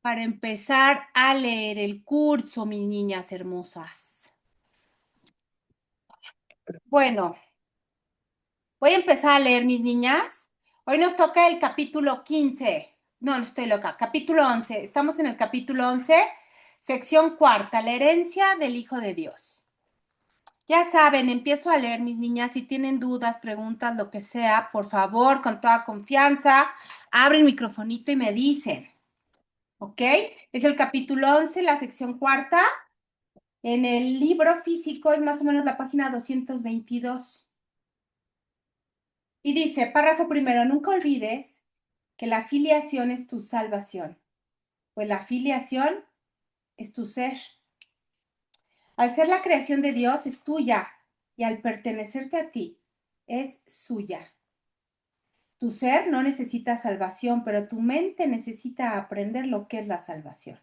para empezar a leer el curso, mis niñas hermosas. Bueno, voy a empezar a leer, mis niñas. Hoy nos toca el capítulo 15. No estoy loca. Capítulo 11. Estamos en el capítulo 11, sección cuarta, la herencia del Hijo de Dios. Ya saben, empiezo a leer, mis niñas. Si tienen dudas, preguntas, lo que sea, por favor, con toda confianza, abren el microfonito y me dicen. ¿Ok? Es el capítulo 11, la sección cuarta. En el libro físico es más o menos la página 222. Y dice, párrafo primero, nunca olvides que la filiación es tu salvación, pues la filiación es tu ser. Al ser la creación de Dios es tuya y al pertenecerte a ti es suya. Tu ser no necesita salvación, pero tu mente necesita aprender lo que es la salvación.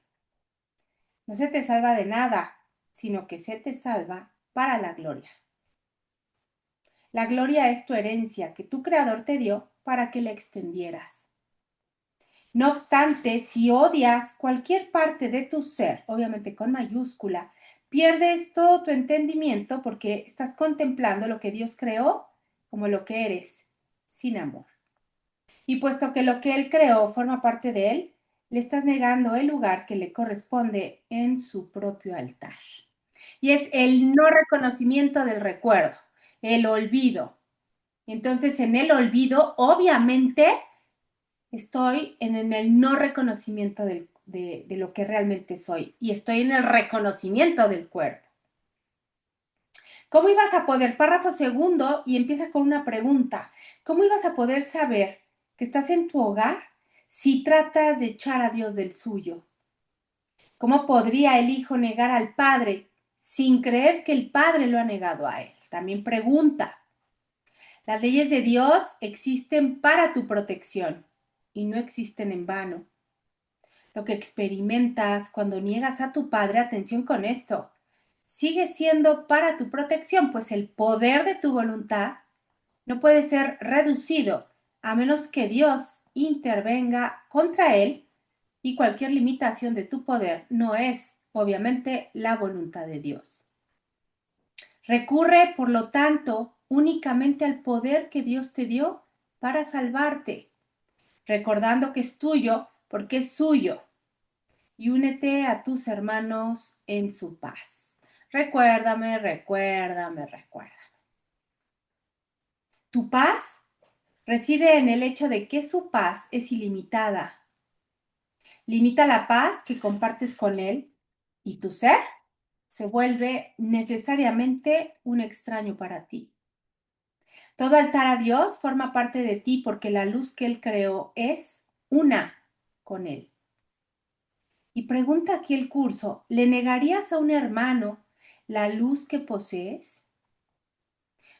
No se te salva de nada, sino que se te salva para la gloria. La gloria es tu herencia que tu creador te dio para que la extendieras. No obstante, si odias cualquier parte de tu ser, obviamente con mayúscula, pierdes todo tu entendimiento porque estás contemplando lo que Dios creó como lo que eres, sin amor. Y puesto que lo que Él creó forma parte de Él, le estás negando el lugar que le corresponde en su propio altar. Y es el no reconocimiento del recuerdo, el olvido. Entonces, en el olvido, obviamente, estoy en el no reconocimiento de lo que realmente soy y estoy en el reconocimiento del cuerpo. ¿Cómo ibas a poder, párrafo segundo, y empieza con una pregunta, ¿cómo ibas a poder saber que estás en tu hogar si tratas de echar a Dios del suyo? ¿Cómo podría el hijo negar al padre sin creer que el padre lo ha negado a él? También pregunta. Las leyes de Dios existen para tu protección y no existen en vano. Lo que experimentas cuando niegas a tu padre, atención con esto, sigue siendo para tu protección, pues el poder de tu voluntad no puede ser reducido a menos que Dios intervenga contra él y cualquier limitación de tu poder no es, obviamente, la voluntad de Dios. Recurre, por lo tanto, únicamente al poder que Dios te dio para salvarte, recordando que es tuyo porque es suyo, y únete a tus hermanos en su paz. Recuérdame, recuérdame, recuérdame. Tu paz reside en el hecho de que su paz es ilimitada. Limita la paz que compartes con él y tu ser se vuelve necesariamente un extraño para ti. Todo altar a Dios forma parte de ti porque la luz que Él creó es una con Él. Y pregunta aquí el curso, ¿le negarías a un hermano la luz que posees?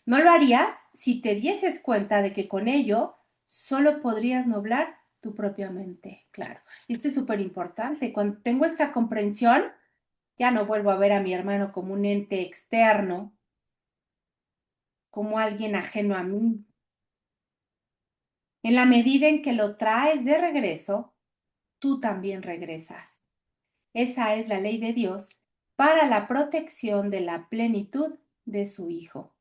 No lo harías si te dieses cuenta de que con ello solo podrías nublar tu propia mente. Claro, esto es súper importante. Cuando tengo esta comprensión, ya no vuelvo a ver a mi hermano como un ente externo, como alguien ajeno a mí. En la medida en que lo traes de regreso, tú también regresas. Esa es la ley de Dios para la protección de la plenitud de su Hijo.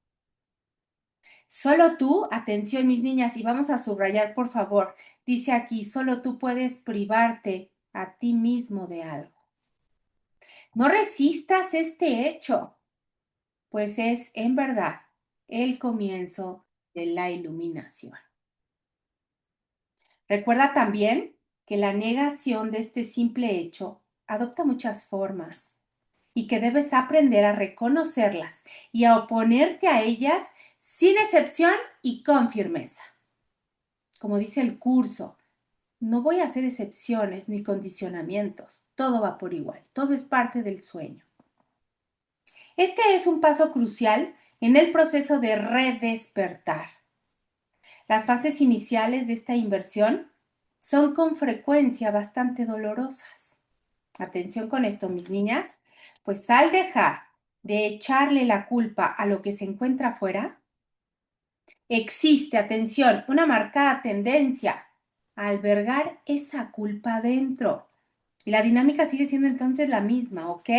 Solo tú, atención mis niñas, y vamos a subrayar por favor, dice aquí, solo tú puedes privarte a ti mismo de algo. No resistas este hecho, pues es en verdad el comienzo de la iluminación. Recuerda también que la negación de este simple hecho adopta muchas formas y que debes aprender a reconocerlas y a oponerte a ellas sin excepción y con firmeza. Como dice el curso, no voy a hacer excepciones ni condicionamientos, todo va por igual, todo es parte del sueño. Este es un paso crucial en el proceso de redespertar. Las fases iniciales de esta inversión son con frecuencia bastante dolorosas. Atención con esto, mis niñas, pues al dejar de echarle la culpa a lo que se encuentra afuera, existe, atención, una marcada tendencia a albergar esa culpa dentro. Y la dinámica sigue siendo entonces la misma, ¿ok?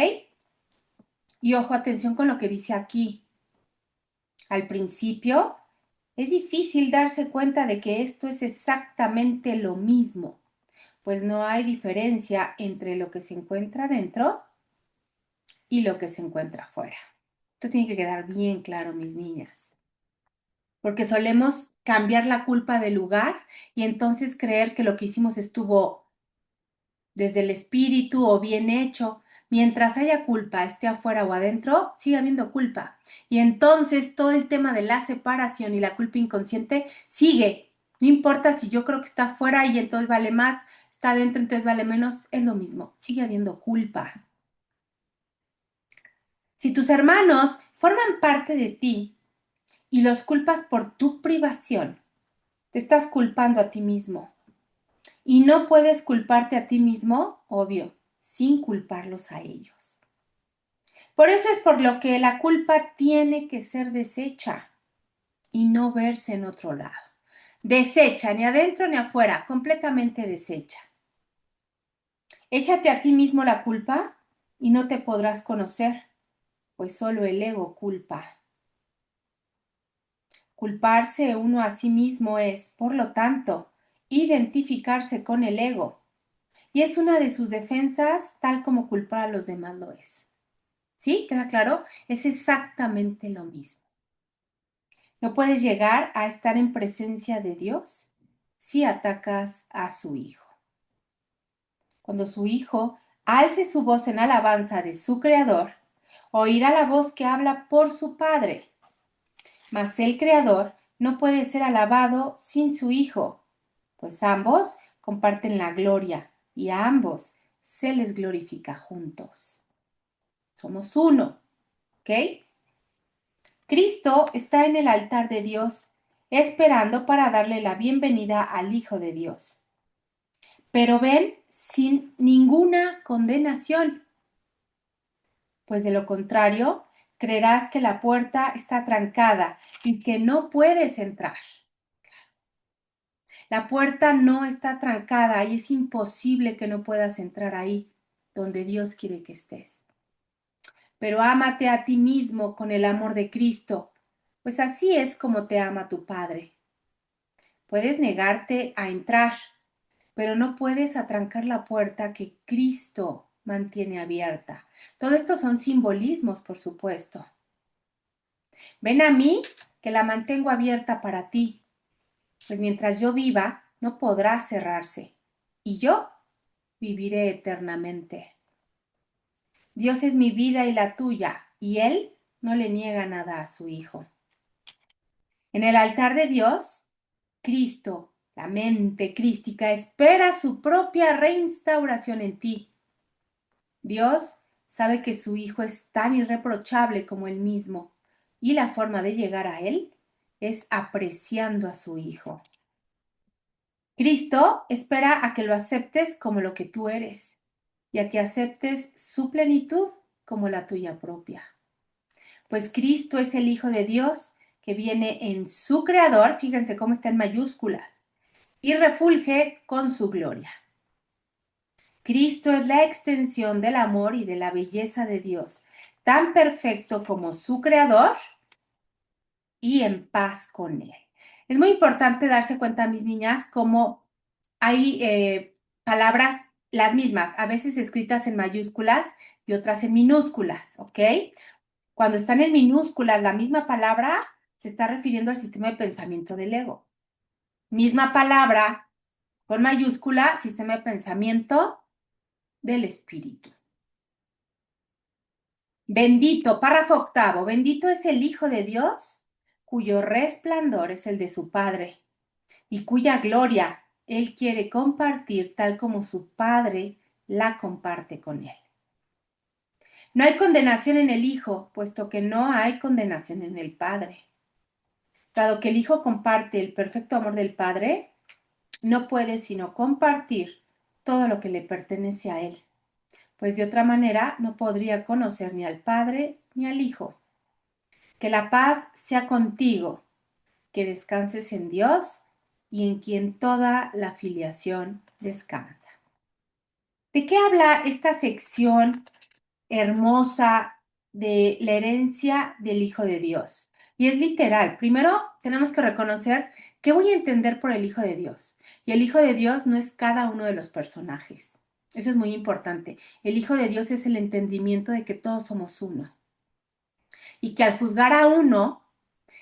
Y ojo, atención con lo que dice aquí. Al principio, es difícil darse cuenta de que esto es exactamente lo mismo, pues no hay diferencia entre lo que se encuentra dentro y lo que se encuentra afuera. Esto tiene que quedar bien claro, mis niñas, porque solemos cambiar la culpa de lugar y entonces creer que lo que hicimos estuvo desde el espíritu o bien hecho. Mientras haya culpa, esté afuera o adentro, sigue habiendo culpa. Y entonces todo el tema de la separación y la culpa inconsciente sigue. No importa si yo creo que está afuera y entonces vale más, está adentro, entonces vale menos, es lo mismo. Sigue habiendo culpa. Si tus hermanos forman parte de ti y los culpas por tu privación, te estás culpando a ti mismo. Y no puedes culparte a ti mismo, obvio, sin culparlos a ellos. Por eso es por lo que la culpa tiene que ser deshecha y no verse en otro lado. Deshecha, ni adentro ni afuera, completamente deshecha. Échate a ti mismo la culpa y no te podrás conocer, pues solo el ego culpa. Culparse uno a sí mismo es, por lo tanto, identificarse con el ego. Y es una de sus defensas, tal como culpar a los demás lo es. ¿Sí? ¿Queda claro? Es exactamente lo mismo. No puedes llegar a estar en presencia de Dios si atacas a su Hijo. Cuando su Hijo alce su voz en alabanza de su Creador, oirá la voz que habla por su Padre. Mas el Creador no puede ser alabado sin su Hijo, pues ambos comparten la gloria y a ambos se les glorifica juntos. Somos uno, ¿ok? Cristo está en el altar de Dios, esperando para darle la bienvenida al Hijo de Dios. Pero ven sin ninguna condenación, pues de lo contrario, creerás que la puerta está trancada y que no puedes entrar. La puerta no está trancada y es imposible que no puedas entrar ahí, donde Dios quiere que estés. Pero ámate a ti mismo con el amor de Cristo, pues así es como te ama tu Padre. Puedes negarte a entrar, pero no puedes atrancar la puerta que Cristo mantiene abierta. Todo esto son simbolismos, por supuesto. Ven a mí, que la mantengo abierta para ti, pues mientras yo viva, no podrá cerrarse, y yo viviré eternamente. Dios es mi vida y la tuya, y Él no le niega nada a su Hijo. En el altar de Dios, Cristo, la mente crística, espera su propia reinstauración en ti. Dios sabe que su Hijo es tan irreprochable como Él mismo, y la forma de llegar a Él es apreciando a su Hijo. Cristo espera a que lo aceptes como lo que tú eres y a que aceptes su plenitud como la tuya propia. Pues Cristo es el Hijo de Dios que viene en su Creador, fíjense cómo está en mayúsculas, y refulge con su gloria. Cristo es la extensión del amor y de la belleza de Dios, tan perfecto como su Creador y en paz con Él. Es muy importante darse cuenta, mis niñas, cómo hay palabras las mismas, a veces escritas en mayúsculas y otras en minúsculas, ¿ok? Cuando están en minúsculas, la misma palabra se está refiriendo al sistema de pensamiento del ego. Misma palabra con mayúscula, sistema de pensamiento del espíritu. Bendito, párrafo octavo, bendito es el Hijo de Dios, cuyo resplandor es el de su Padre, y cuya gloria Él quiere compartir tal como su Padre la comparte con Él. No hay condenación en el Hijo, puesto que no hay condenación en el Padre. Dado que el Hijo comparte el perfecto amor del Padre, no puede sino compartir todo lo que le pertenece a Él, pues de otra manera no podría conocer ni al Padre ni al Hijo. Que la paz sea contigo, que descanses en Dios y en quien toda la filiación descansa. ¿De qué habla esta sección hermosa de la herencia del Hijo de Dios? Y es literal. Primero tenemos que reconocer qué voy a entender por el Hijo de Dios. Y el Hijo de Dios no es cada uno de los personajes. Eso es muy importante. El Hijo de Dios es el entendimiento de que todos somos uno. Y que al juzgar a uno,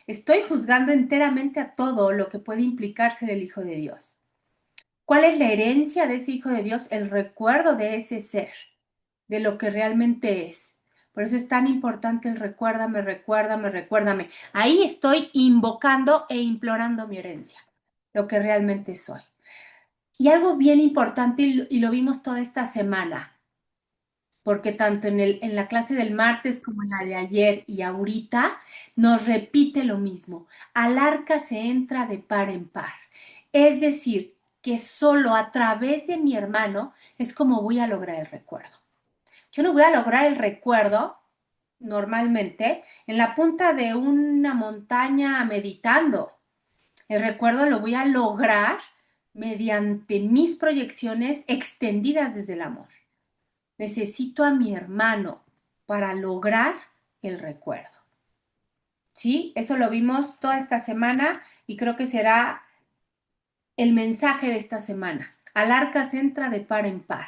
estoy juzgando enteramente a todo lo que puede implicar ser el Hijo de Dios. ¿Cuál es la herencia de ese Hijo de Dios? El recuerdo de ese ser, de lo que realmente es. Por eso es tan importante el recuérdame, recuérdame, recuérdame. Ahí estoy invocando e implorando mi herencia, lo que realmente soy. Y algo bien importante, y lo vimos toda esta semana, porque tanto en la clase del martes como en la de ayer y ahorita nos repite lo mismo. Al arca se entra de par en par. Es decir, que solo a través de mi hermano es como voy a lograr el recuerdo. Yo no voy a lograr el recuerdo normalmente en la punta de una montaña meditando. El recuerdo lo voy a lograr mediante mis proyecciones extendidas desde el amor. Necesito a mi hermano para lograr el recuerdo. ¿Sí? Eso lo vimos toda esta semana y creo que será el mensaje de esta semana. Al arca se entra de par en par.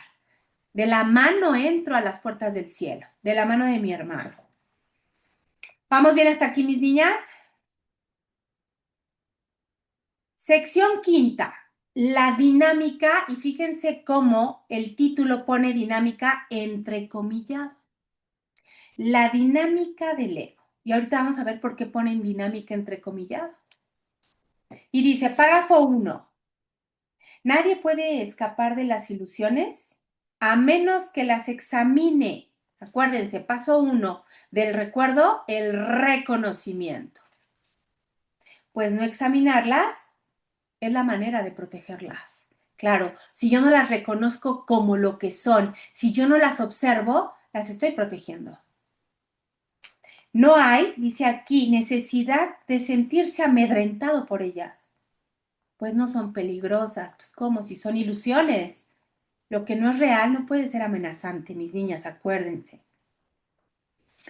De la mano entro a las puertas del cielo, de la mano de mi hermano. ¿Vamos bien hasta aquí, mis niñas? Sección quinta, la dinámica, y fíjense cómo el título pone dinámica entrecomillado. La dinámica del ego. Y ahorita vamos a ver por qué ponen dinámica entrecomillado. Y dice, párrafo 1. Nadie puede escapar de las ilusiones a menos que las examine. Acuérdense, paso 1 del recuerdo, el reconocimiento. Pues no examinarlas es la manera de protegerlas. Claro, si yo no las reconozco como lo que son, si yo no las observo, las estoy protegiendo. No hay, dice aquí, necesidad de sentirse amedrentado por ellas, pues no son peligrosas, pues como si son ilusiones. Lo que no es real no puede ser amenazante, mis niñas, acuérdense.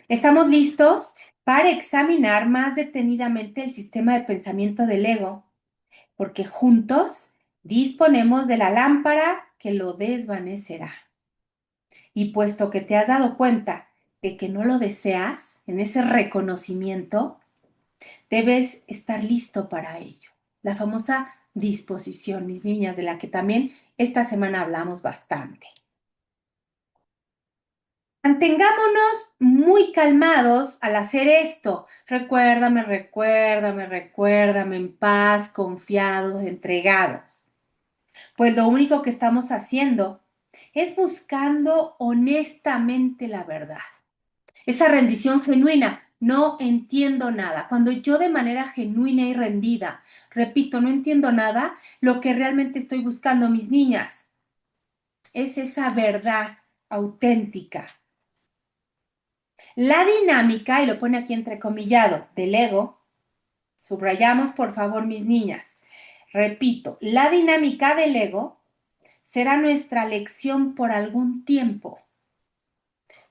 Estamos listos para examinar más detenidamente el sistema de pensamiento del ego, porque juntos disponemos de la lámpara que lo desvanecerá. Y puesto que te has dado cuenta de que no lo deseas, en ese reconocimiento, debes estar listo para ello. La famosa disposición, mis niñas, de la que también esta semana hablamos bastante. Mantengámonos muy calmados al hacer esto. Recuérdame, recuérdame, recuérdame, en paz, confiados, entregados. Pues lo único que estamos haciendo es buscando honestamente la verdad. Esa rendición genuina, no entiendo nada. Cuando yo de manera genuina y rendida, repito, no entiendo nada, lo que realmente estoy buscando, mis niñas, es esa verdad auténtica. La dinámica, y lo pone aquí entrecomillado, del ego, subrayamos por favor, mis niñas. Repito, la dinámica del ego será nuestra lección por algún tiempo,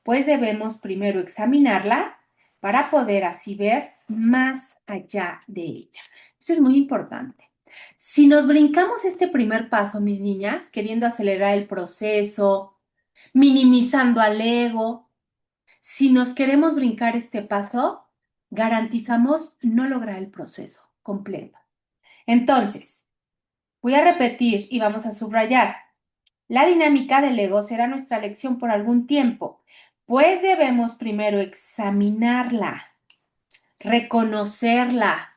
pues debemos primero examinarla para poder así ver más allá de ella. Eso es muy importante. Si nos brincamos este primer paso, mis niñas, queriendo acelerar el proceso, minimizando al ego, si nos queremos brincar este paso, garantizamos no lograr el proceso completo. Entonces, voy a repetir y vamos a subrayar. La dinámica del ego será nuestra lección por algún tiempo, pues debemos primero examinarla, reconocerla,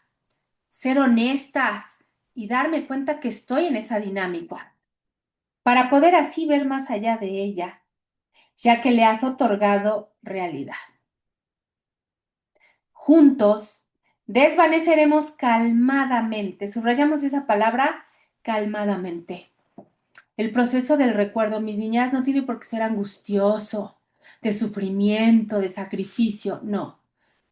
ser honestas y darme cuenta que estoy en esa dinámica, para poder así ver más allá de ella, ya que le has otorgado realidad. Juntos, desvaneceremos calmadamente, subrayamos esa palabra calmadamente. El proceso del recuerdo, mis niñas, no tiene por qué ser angustioso, de sufrimiento, de sacrificio, no.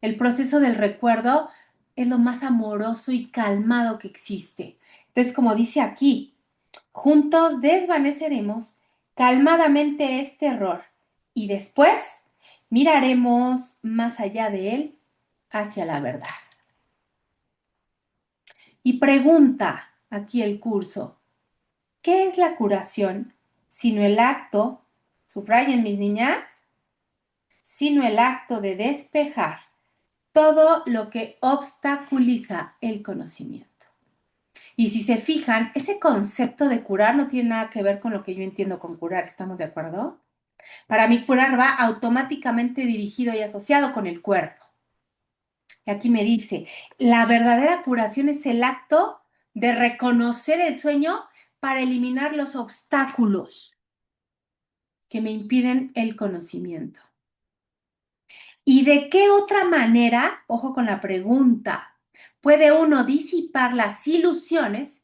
El proceso del recuerdo es lo más amoroso y calmado que existe. Entonces, como dice aquí, juntos desvaneceremos calmadamente este error y después miraremos más allá de él hacia la verdad. Y pregunta aquí el curso, ¿qué es la curación sino el acto, subrayen mis niñas, sino el acto de despejar todo lo que obstaculiza el conocimiento? Y si se fijan, ese concepto de curar no tiene nada que ver con lo que yo entiendo con curar, ¿estamos de acuerdo? Para mí curar va automáticamente dirigido y asociado con el cuerpo. Y aquí me dice, la verdadera curación es el acto de reconocer el sueño para eliminar los obstáculos que me impiden el conocimiento. ¿Y de qué otra manera, ojo con la pregunta, puede uno disipar las ilusiones,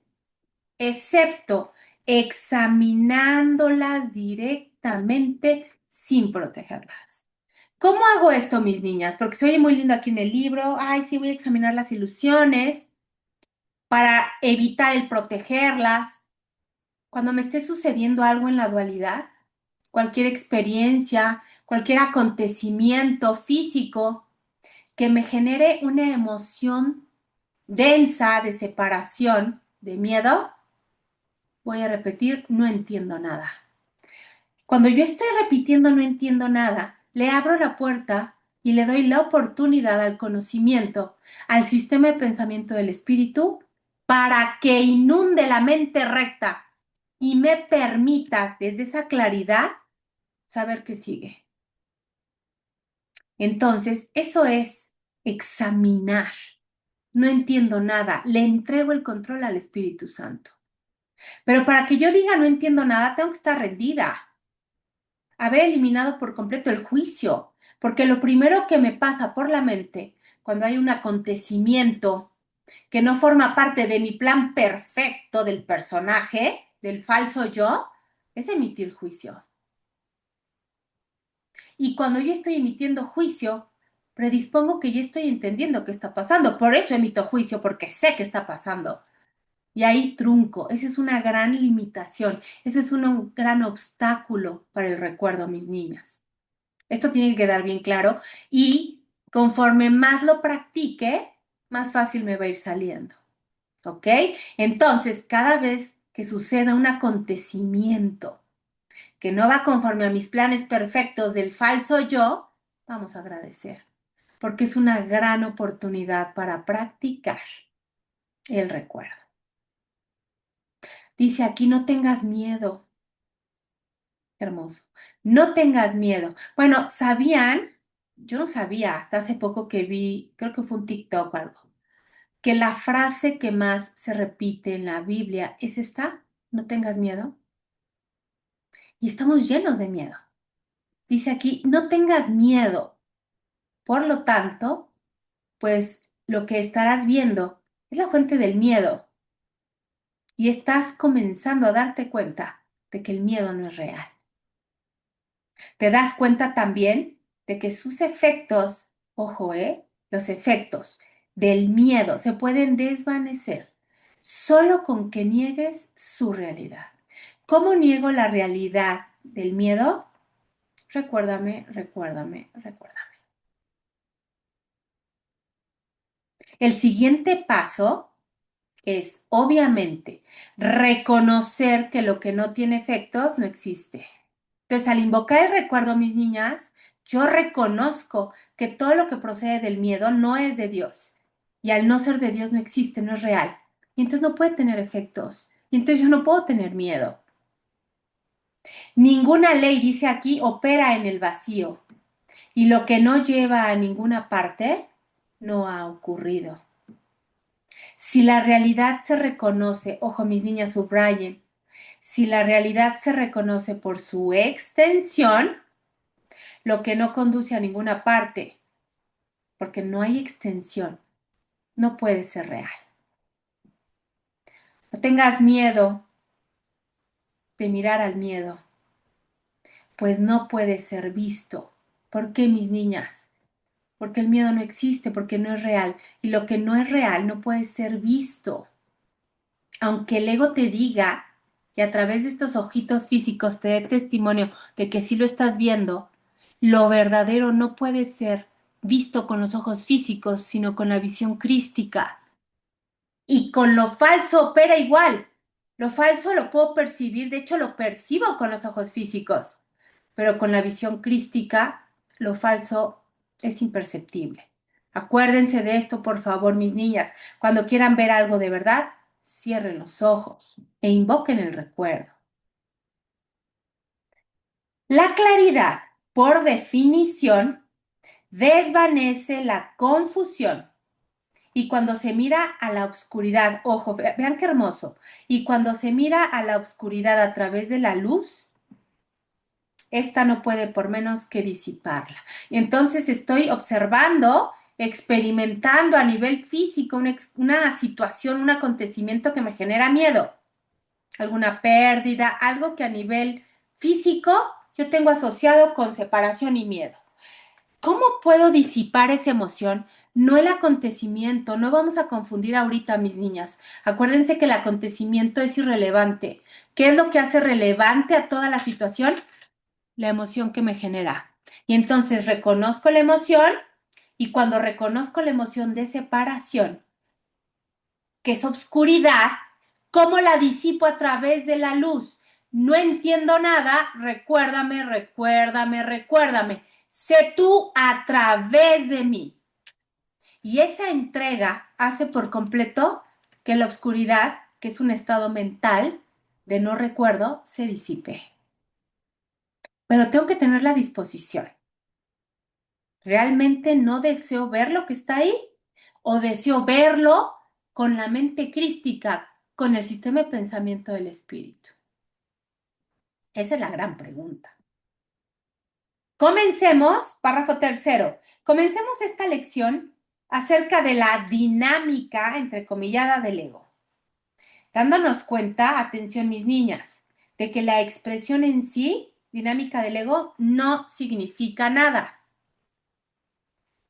excepto examinándolas directamente sin protegerlas? ¿Cómo hago esto, mis niñas? Porque se oye muy lindo aquí en el libro. Ay, sí, voy a examinar las ilusiones para evitar el protegerlas. Cuando me esté sucediendo algo en la dualidad, cualquier experiencia, cualquier acontecimiento físico que me genere una emoción densa de separación, de miedo, voy a repetir, no entiendo nada. Cuando yo estoy repitiendo no entiendo nada, le abro la puerta y le doy la oportunidad al conocimiento, al sistema de pensamiento del espíritu, para que inunde la mente recta y me permita desde esa claridad saber qué sigue. Entonces, eso es examinar. No entiendo nada, le entrego el control al Espíritu Santo. Pero para que yo diga no entiendo nada, tengo que estar rendida, haber eliminado por completo el juicio, porque lo primero que me pasa por la mente cuando hay un acontecimiento que no forma parte de mi plan perfecto del personaje, del falso yo, es emitir juicio. Y cuando yo estoy emitiendo juicio, predispongo que yo estoy entendiendo qué está pasando. Por eso emito juicio, porque sé qué está pasando. Y ahí trunco. Esa es una gran limitación. Eso es un gran obstáculo para el recuerdo, mis niñas. Esto tiene que quedar bien claro y conforme más lo practique, más fácil me va a ir saliendo. ¿Ok? Entonces, cada vez que suceda un acontecimiento que no va conforme a mis planes perfectos del falso yo, vamos a agradecer, porque es una gran oportunidad para practicar el recuerdo. Dice aquí, no tengas miedo. Hermoso. No tengas miedo. Bueno, ¿sabían? Yo no sabía hasta hace poco que vi, creo que fue un TikTok o algo, que la frase que más se repite en la Biblia es esta, no tengas miedo. Y estamos llenos de miedo. Dice aquí, no tengas miedo. Por lo tanto, pues lo que estarás viendo es la fuente del miedo y estás comenzando a darte cuenta de que el miedo no es real. Te das cuenta también de que sus efectos, ojo, los efectos del miedo se pueden desvanecer solo con que niegues su realidad. ¿Cómo niego la realidad del miedo? Recuérdame, recuérdame, recuérdame. El siguiente paso es, obviamente, reconocer que lo que no tiene efectos no existe. Entonces, al invocar el recuerdo, mis niñas, yo reconozco que todo lo que procede del miedo no es de Dios. Y al no ser de Dios no existe, no es real. Y entonces no puede tener efectos. Y entonces yo no puedo tener miedo. Ninguna ley, dice aquí, opera en el vacío. Y lo que no lleva a ninguna parte, no ha ocurrido. Si la realidad se reconoce, ojo mis niñas, subrayen, si la realidad se reconoce por su extensión, lo que no conduce a ninguna parte, porque no hay extensión, no puede ser real. No tengas miedo de mirar al miedo, pues no puede ser visto. ¿Por qué, mis niñas? Porque el miedo no existe, porque no es real. Y lo que no es real no puede ser visto. Aunque el ego te diga y a través de estos ojitos físicos te dé testimonio de que sí lo estás viendo, lo verdadero no puede ser visto con los ojos físicos, sino con la visión crística. Y con lo falso opera igual. Lo falso lo puedo percibir, de hecho lo percibo con los ojos físicos, pero con la visión crística, lo falso es imperceptible. Acuérdense de esto, por favor, mis niñas. Cuando quieran ver algo de verdad, cierren los ojos e invoquen el recuerdo. La claridad, por definición, desvanece la confusión. Y cuando se mira a la oscuridad, ojo, vean qué hermoso, y cuando se mira a la oscuridad a través de la luz, esta no puede por menos que disiparla. Y entonces estoy observando, experimentando a nivel físico una situación, un acontecimiento que me genera miedo, alguna pérdida, algo que a nivel físico yo tengo asociado con separación y miedo. ¿Cómo puedo disipar esa emoción? No el acontecimiento, no vamos a confundir ahorita, mis niñas. Acuérdense que el acontecimiento es irrelevante. ¿Qué es lo que hace relevante a toda la situación? La emoción que me genera. Y entonces reconozco la emoción y cuando reconozco la emoción de separación, que es obscuridad, ¿cómo la disipo a través de la luz? No entiendo nada, recuérdame, recuérdame, recuérdame. Sé tú a través de mí. Y esa entrega hace por completo que la oscuridad, que es un estado mental de no recuerdo, se disipe. Pero tengo que tener la disposición. ¿Realmente no deseo ver lo que está ahí? ¿O deseo verlo con la mente crística, con el sistema de pensamiento del espíritu? Esa es la gran pregunta. Comencemos, párrafo tercero. Comencemos esta lección acerca de la dinámica, entrecomillada, del ego. Dándonos cuenta, atención mis niñas, de que la expresión en sí, dinámica del ego, no significa nada.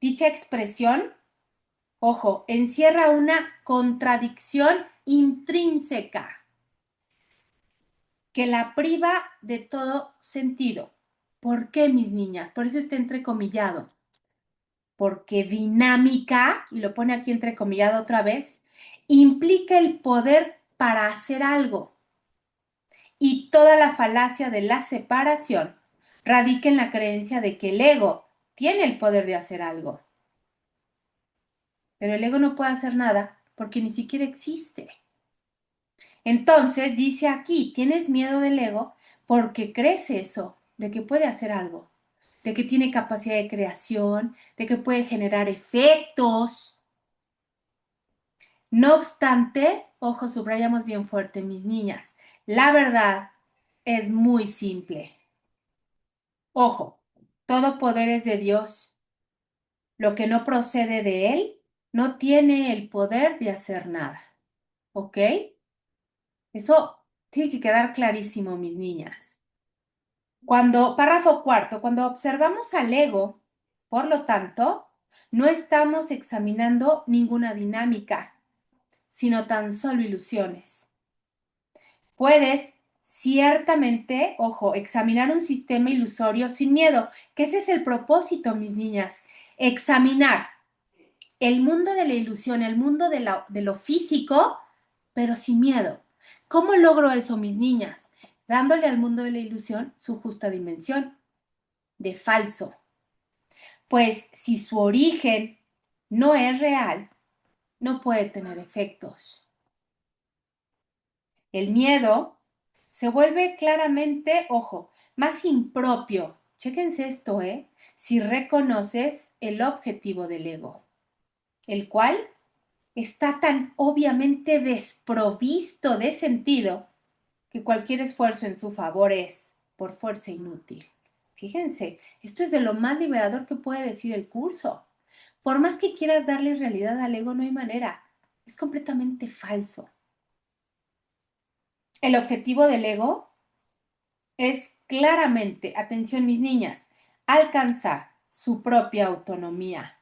Dicha expresión, ojo, encierra una contradicción intrínseca que la priva de todo sentido. ¿Por qué, mis niñas? Por eso está entrecomillado. Porque dinámica, y lo pone aquí entrecomillado otra vez, implica el poder para hacer algo. Y toda la falacia de la separación radica en la creencia de que el ego tiene el poder de hacer algo. Pero el ego no puede hacer nada porque ni siquiera existe. Entonces dice aquí, tienes miedo del ego porque crees eso, de que puede hacer algo, de que tiene capacidad de creación, de que puede generar efectos. No obstante, ojo, subrayamos bien fuerte, mis niñas, la verdad es muy simple. Ojo, todo poder es de Dios. Lo que no procede de Él no tiene el poder de hacer nada. ¿Ok? Eso tiene que quedar clarísimo, mis niñas. Párrafo cuarto, cuando observamos al ego, por lo tanto, no estamos examinando ninguna dinámica, sino tan solo ilusiones. Puedes ciertamente, ojo, examinar un sistema ilusorio sin miedo, que ese es el propósito, mis niñas, examinar el mundo de la ilusión, el mundo de lo físico, pero sin miedo. ¿Cómo logro eso, mis niñas? Dándole al mundo de la ilusión su justa dimensión de falso. Pues si su origen no es real, no puede tener efectos. El miedo se vuelve claramente, ojo, más impropio. Chéquense esto, si reconoces el objetivo del ego, el cual está tan obviamente desprovisto de sentido que cualquier esfuerzo en su favor es, por fuerza, inútil. Fíjense, esto es de lo más liberador que puede decir el curso. Por más que quieras darle realidad al ego, no hay manera. Es completamente falso. El objetivo del ego es claramente, atención mis niñas, alcanzar su propia autonomía.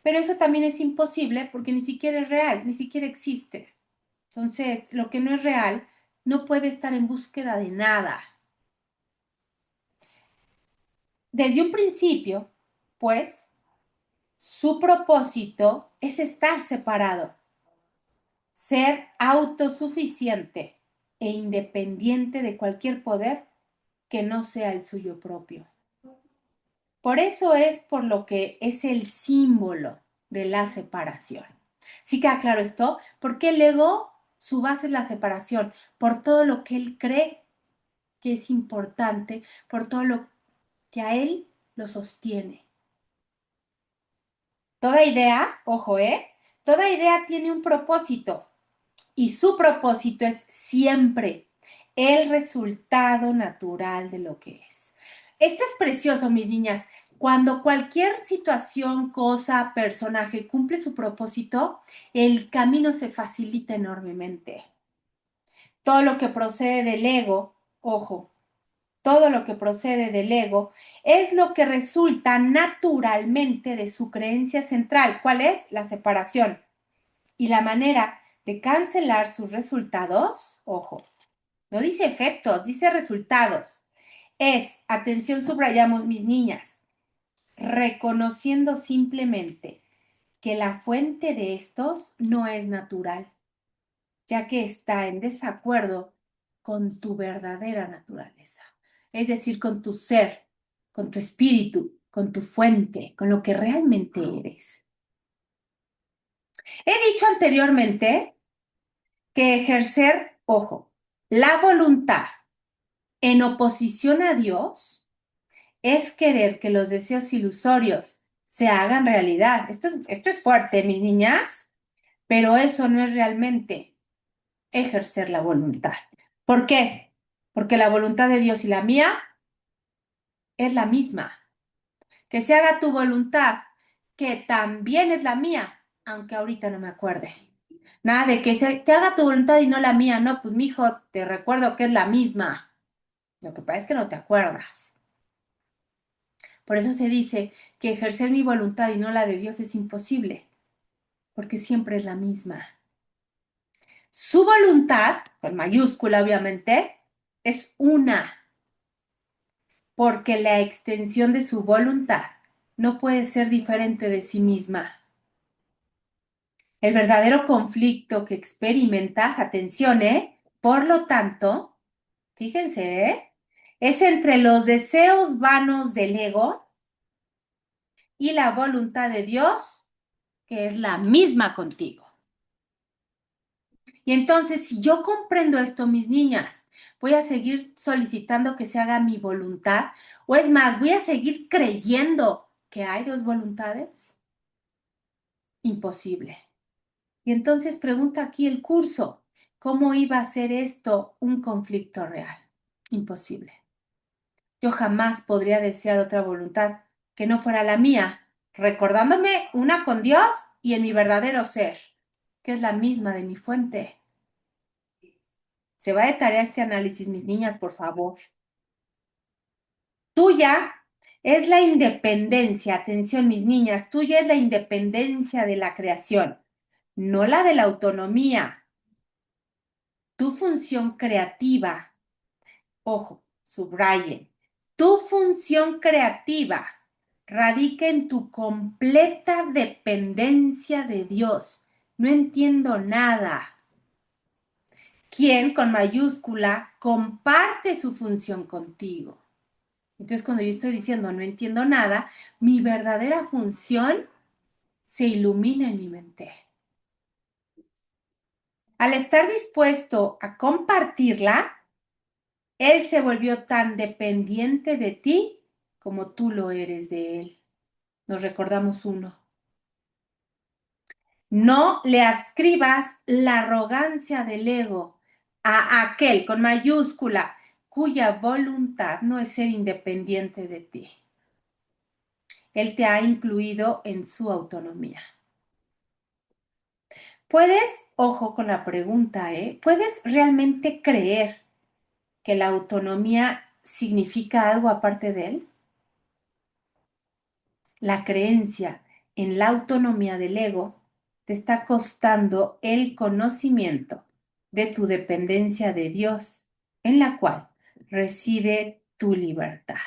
Pero eso también es imposible porque ni siquiera es real, ni siquiera existe. Entonces, lo que no es real no puede estar en búsqueda de nada. Desde un principio, pues, su propósito es estar separado, ser autosuficiente e independiente de cualquier poder que no sea el suyo propio. Por eso es por lo que es el símbolo de la separación. ¿Sí queda claro esto? Porque el ego, su base es la separación, por todo lo que él cree que es importante, por todo lo que a él lo sostiene. Toda idea, ojo, toda idea tiene un propósito y su propósito es siempre el resultado natural de lo que es. Esto es precioso, mis niñas. Cuando cualquier situación, cosa, personaje cumple su propósito, el camino se facilita enormemente. Todo lo que procede del ego, ojo, todo lo que procede del ego es lo que resulta naturalmente de su creencia central. ¿Cuál es? La separación. Y la manera de cancelar sus resultados, ojo, no dice efectos, dice resultados. Es, atención, subrayamos mis niñas, reconociendo simplemente que la fuente de estos no es natural, ya que está en desacuerdo con tu verdadera naturaleza, es decir, con tu ser, con tu espíritu, con tu fuente, con lo que realmente eres. He dicho anteriormente que ejercer, ojo, la voluntad en oposición a Dios es querer que los deseos ilusorios se hagan realidad. Esto es fuerte, mis niñas, pero eso no es realmente ejercer la voluntad. ¿Por qué? Porque la voluntad de Dios y la mía es la misma. Que se haga tu voluntad, que también es la mía, aunque ahorita no me acuerde. Nada de que se te haga tu voluntad y no la mía. No, pues mijo, te recuerdo que es la misma. Lo que pasa es que no te acuerdas. Por eso se dice que ejercer mi voluntad y no la de Dios es imposible, porque siempre es la misma. Su voluntad, con mayúscula obviamente, es una, porque la extensión de su voluntad no puede ser diferente de sí misma. El verdadero conflicto que experimentas, atención, por lo tanto, fíjense, es entre los deseos vanos del ego y la voluntad de Dios, que es la misma contigo. Y entonces, si yo comprendo esto, mis niñas, voy a seguir solicitando que se haga mi voluntad, o es más, voy a seguir creyendo que hay dos voluntades. Imposible. Y entonces pregunta aquí el curso, ¿cómo iba a ser esto un conflicto real? Imposible. Yo jamás podría desear otra voluntad que no fuera la mía, recordándome una con Dios y en mi verdadero ser, que es la misma de mi fuente. Se va de tarea este análisis, mis niñas, por favor. Tuya es la independencia, atención, mis niñas, tuya es la independencia de la creación, no la de la autonomía. Tu función creativa, ojo, subrayen, tu función creativa radica en tu completa dependencia de Dios. No entiendo nada. Quien con mayúscula comparte su función contigo. Entonces, cuando yo estoy diciendo no entiendo nada, mi verdadera función se ilumina en mi mente. Al estar dispuesto a compartirla, él se volvió tan dependiente de ti como tú lo eres de él. Nos recordamos uno. No le adscribas la arrogancia del ego a aquel con mayúscula cuya voluntad no es ser independiente de ti. Él te ha incluido en su autonomía. ¿Puedes, ojo con la pregunta, ¿puedes realmente creer que la autonomía significa algo aparte de él? La creencia en la autonomía del ego te está costando el conocimiento de tu dependencia de Dios, en la cual reside tu libertad.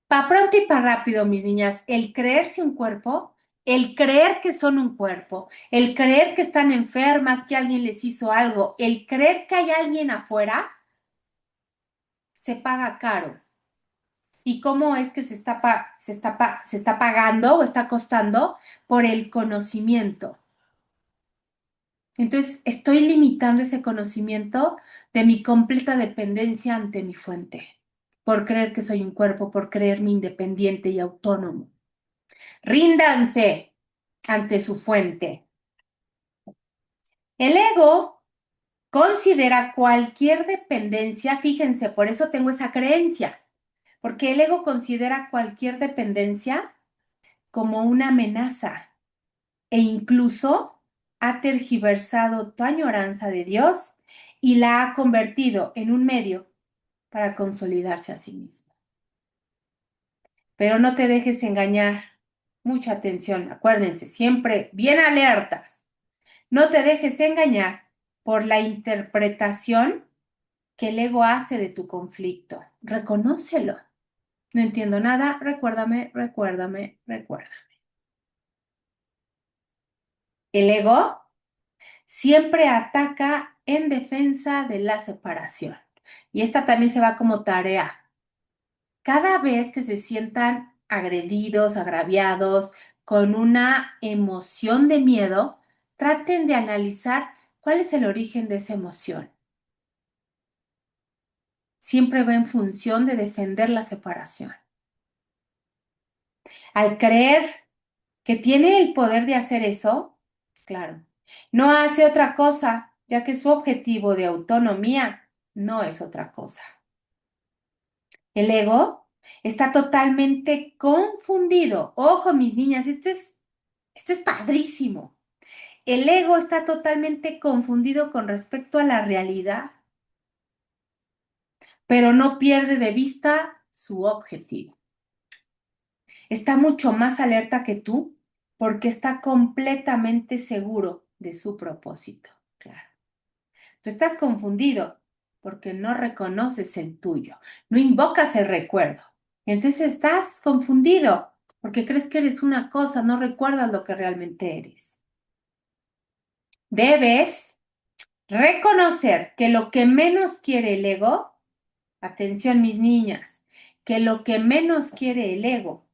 Pa' pronto y pa' rápido, mis niñas, el creerse un cuerpo, el creer que son un cuerpo, el creer que están enfermas, que alguien les hizo algo, el creer que hay alguien afuera, se paga caro. ¿Y cómo es que se está pagando o está costando? Por el conocimiento. Entonces, estoy limitando ese conocimiento de mi completa dependencia ante mi fuente, por creer que soy un cuerpo, por creerme independiente y autónomo. Ríndanse ante su fuente. El ego considera cualquier dependencia, fíjense, por eso tengo esa creencia, porque el ego considera cualquier dependencia como una amenaza e incluso ha tergiversado tu añoranza de Dios y la ha convertido en un medio para consolidarse a sí mismo. Pero no te dejes engañar. Mucha atención, acuérdense, siempre bien alertas. No te dejes engañar por la interpretación que el ego hace de tu conflicto. Reconócelo. No entiendo nada, recuérdame, recuérdame, recuerda. El ego siempre ataca en defensa de la separación. Y esta también se va como tarea. Cada vez que se sientan agredidos, agraviados, con una emoción de miedo, traten de analizar cuál es el origen de esa emoción. Siempre va en función de defender la separación. Al creer que tiene el poder de hacer eso, claro, no hace otra cosa, ya que su objetivo de autonomía no es otra cosa. El ego está totalmente confundido. Ojo, mis niñas, esto es padrísimo. El ego está totalmente confundido con respecto a la realidad, pero no pierde de vista su objetivo. Está mucho más alerta que tú porque está completamente seguro de su propósito. Claro. Tú estás confundido porque no reconoces el tuyo, no invocas el recuerdo. Entonces estás confundido porque crees que eres una cosa, no recuerdas lo que realmente eres. Debes reconocer que lo que menos quiere el ego, atención mis niñas, que lo que menos quiere el ego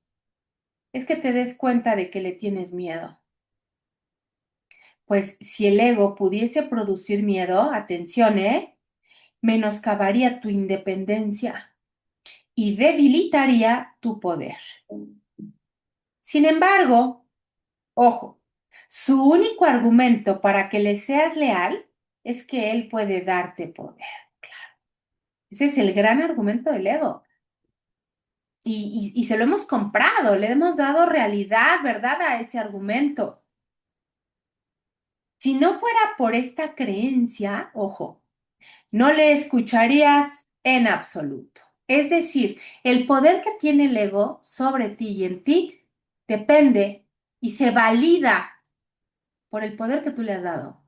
es que te des cuenta de que le tienes miedo. Pues si el ego pudiese producir miedo, atención, menoscabaría tu independencia y debilitaría tu poder. Sin embargo, ojo, su único argumento para que le seas leal es que él puede darte poder. Claro. Ese es el gran argumento del ego. Y se lo hemos comprado, le hemos dado realidad, ¿verdad? A ese argumento. Si no fuera por esta creencia, ojo, no le escucharías en absoluto. Es decir, el poder que tiene el ego sobre ti y en ti depende y se valida por el poder que tú le has dado,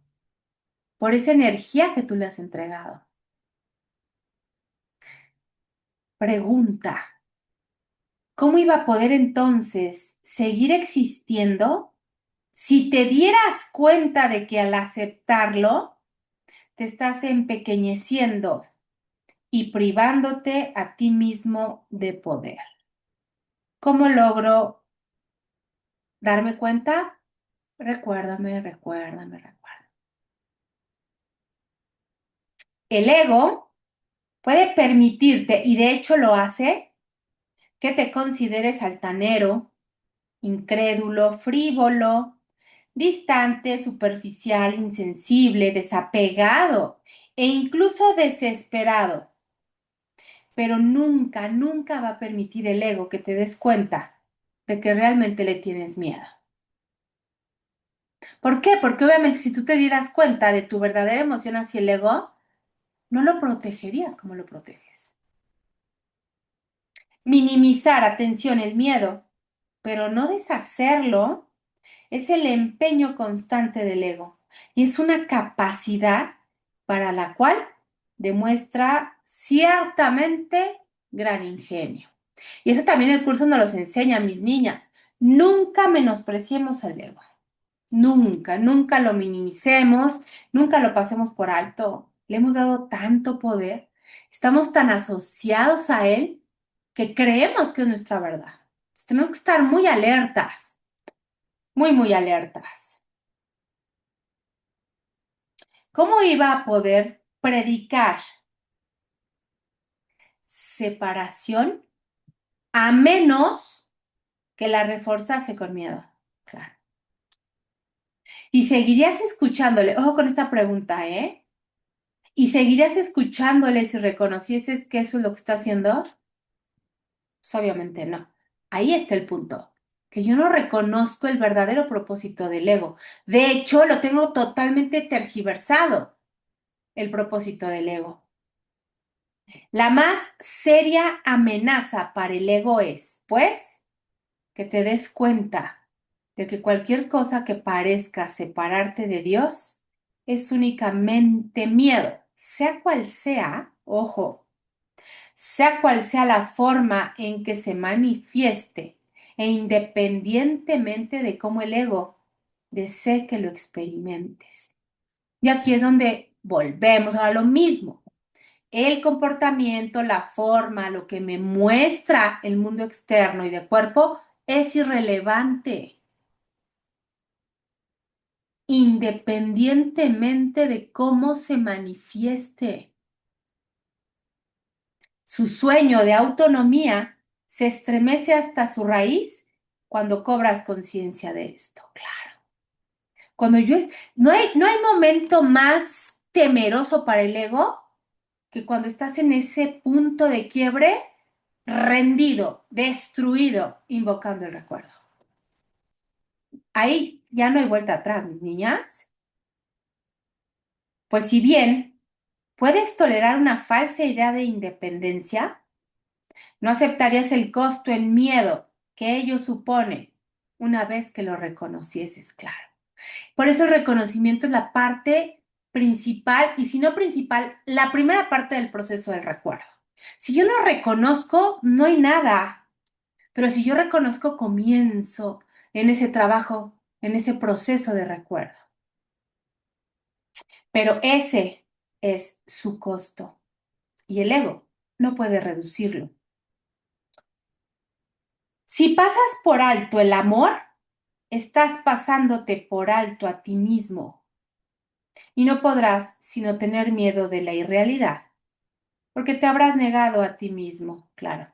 por esa energía que tú le has entregado. Pregunta, ¿cómo iba a poder entonces seguir existiendo si te dieras cuenta de que al aceptarlo te estás empequeñeciendo y privándote a ti mismo de poder? ¿Cómo logro darme cuenta? Recuérdame, recuérdame, recuérdame. El ego puede permitirte, y de hecho lo hace, que te consideres altanero, incrédulo, frívolo, distante, superficial, insensible, desapegado e incluso desesperado. Pero nunca, nunca va a permitir el ego que te des cuenta de que realmente le tienes miedo. ¿Por qué? Porque obviamente si tú te dieras cuenta de tu verdadera emoción hacia el ego, no lo protegerías como lo proteges. Minimizar, atención, el miedo, pero no deshacerlo, es el empeño constante del ego y es una capacidad para la cual demuestra ciertamente gran ingenio. Y eso también el curso nos los enseña, mis niñas. Nunca menospreciemos el ego. Nunca, nunca lo minimicemos, nunca lo pasemos por alto. Le hemos dado tanto poder, estamos tan asociados a él que creemos que es nuestra verdad. Entonces, tenemos que estar muy alertas, muy, muy alertas. ¿Cómo iba a poder predicar separación a menos que la reforzase con miedo? Claro. Y seguirías escuchándole, ojo con esta pregunta, ¿eh? ¿Y seguirías escuchándole si reconocieses que eso es lo que está haciendo? Pues obviamente no. Ahí está el punto, que yo no reconozco el verdadero propósito del ego. De hecho, lo tengo totalmente tergiversado, el propósito del ego. La más seria amenaza para el ego es, pues, que te des cuenta de que cualquier cosa que parezca separarte de Dios es únicamente miedo, sea cual sea, ojo, sea cual sea la forma en que se manifieste e independientemente de cómo el ego desee que lo experimentes. Y aquí es donde volvemos a lo mismo. El comportamiento, la forma, lo que me muestra el mundo externo y de cuerpo es irrelevante, independientemente de cómo se manifieste. Su sueño de autonomía se estremece hasta su raíz cuando cobras conciencia de esto, claro. Cuando no hay momento más temeroso para el ego que cuando estás en ese punto de quiebre, rendido, destruido, invocando el recuerdo. Ahí ya no hay vuelta atrás, mis niñas. Pues si bien puedes tolerar una falsa idea de independencia, no aceptarías el costo en miedo que ello supone una vez que lo reconocieses, claro. Por eso el reconocimiento es la parte principal, y si no principal, la primera parte del proceso del recuerdo. Si yo no reconozco, no hay nada. Pero si yo reconozco, comienzo en ese trabajo, en ese proceso de recuerdo. Pero ese es su costo y el ego no puede reducirlo. Si pasas por alto el amor, estás pasándote por alto a ti mismo y no podrás sino tener miedo de la irrealidad, porque te habrás negado a ti mismo, claro.